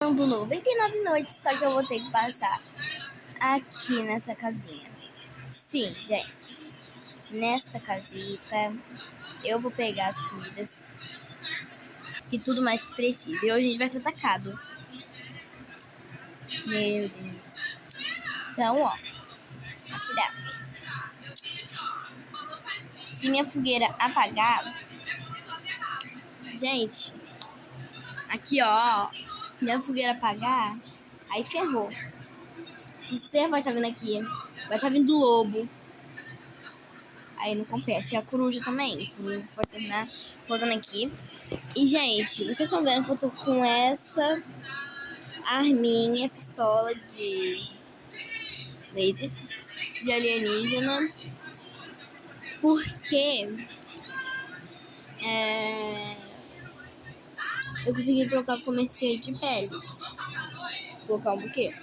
passando 99 noites, só que eu vou ter que passar aqui nessa casinha. Sim, gente. Nesta casita, eu vou pegar as comidas e tudo mais que precisa. E hoje a gente vai ser atacado. Meu Deus. Então, ó. Aqui dentro. Se minha fogueira apagar... Gente, aqui, ó. Se minha fogueira apagar, aí ferrou. O cervo vai estar vindo aqui. Vai estar vindo o lobo. Aí não compensa. E a coruja também. A coruja pode terminar pousando aqui. E, gente, vocês estão vendo que eu tô com essa arminha, pistola de laser, de alienígena. Porque eu consegui trocar comerciante de peles. Vou colocar um buquê.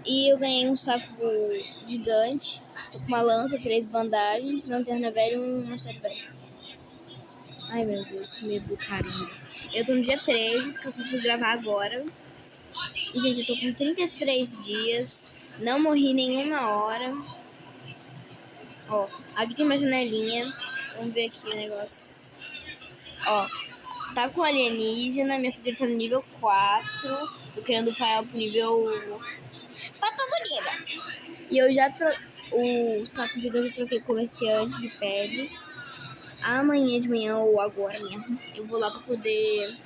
E eu ganhei um saco gigante. Tô com uma lança, 3 bandagens, lanterna velha e um machado velho. Ai, meu Deus, que medo do caramba. Eu tô no dia 13, porque eu só fui gravar agora. E, gente, eu tô com 33 dias. Não morri nenhuma hora. Ó, aqui tem uma janelinha. Vamos ver aqui o negócio. Ó, tá com alienígena. Minha fogueira tá no nível 4. Tô querendo upar ela pro nível... pra todo nível. E eu já o saco gigante eu troquei comerciante de peles. Amanhã de manhã ou agora mesmo, eu vou lá pra poder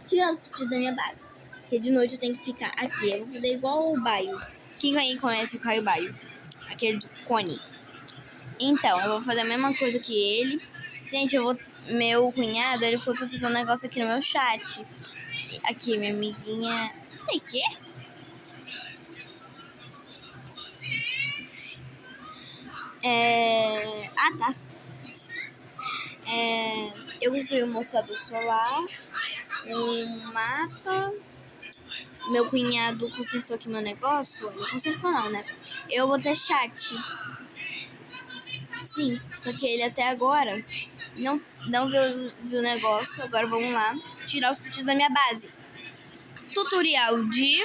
tirar os cutis da minha base. Porque de noite eu tenho que ficar aqui. Eu vou fazer igual o Baio. Quem aí conhece o Caio Baio? Aquele do Cone. Então, eu vou fazer a mesma coisa que ele. Gente, meu cunhado, ele foi pra fazer um negócio aqui no meu chat. Aqui, minha amiguinha... Peraí, quê? Ah, tá. Eu construí um mostrador solar, um mapa. Meu cunhado consertou aqui meu negócio. Não consertou não, né? Eu vou ter chat. Sim, só que ele até agora não viu o negócio. Agora vamos lá tirar os cutis da minha base. Tutorial de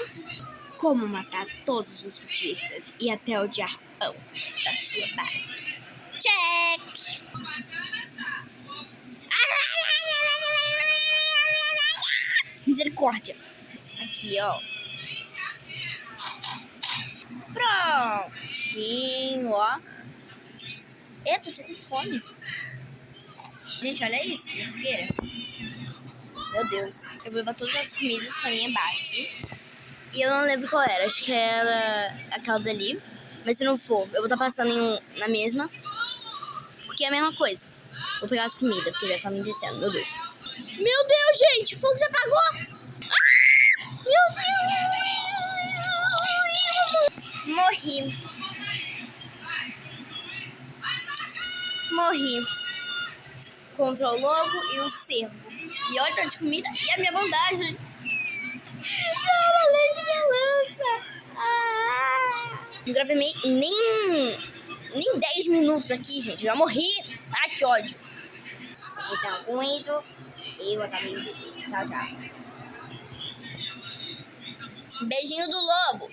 como matar todos os cutistas e até o diarpão da sua base. Check! Misericórdia. Aqui, ó. Prontinho, ó. Eita, eu tô com fome. Gente, olha isso, minha fogueira. Meu Deus. Eu vou levar todas as comidas pra minha base. E eu não lembro qual era. Acho que era aquela dali. Mas se não for, eu vou estar passando na mesma. Porque é a mesma coisa. Vou pegar as comidas, porque já tá me descendo. Meu Deus. Meu Deus, gente. O fogo já apagou. Meu Deus. Morri. Contra o lobo e o cervo. E olha o tanto de comida e a minha bandagem. Não, além de minha lança. Não gravei nem 10 minutos aqui, gente. Eu já morri. Ai, que ódio. Então, com isso, eu acabei de... Tchau, tchau. Beijinho do lobo.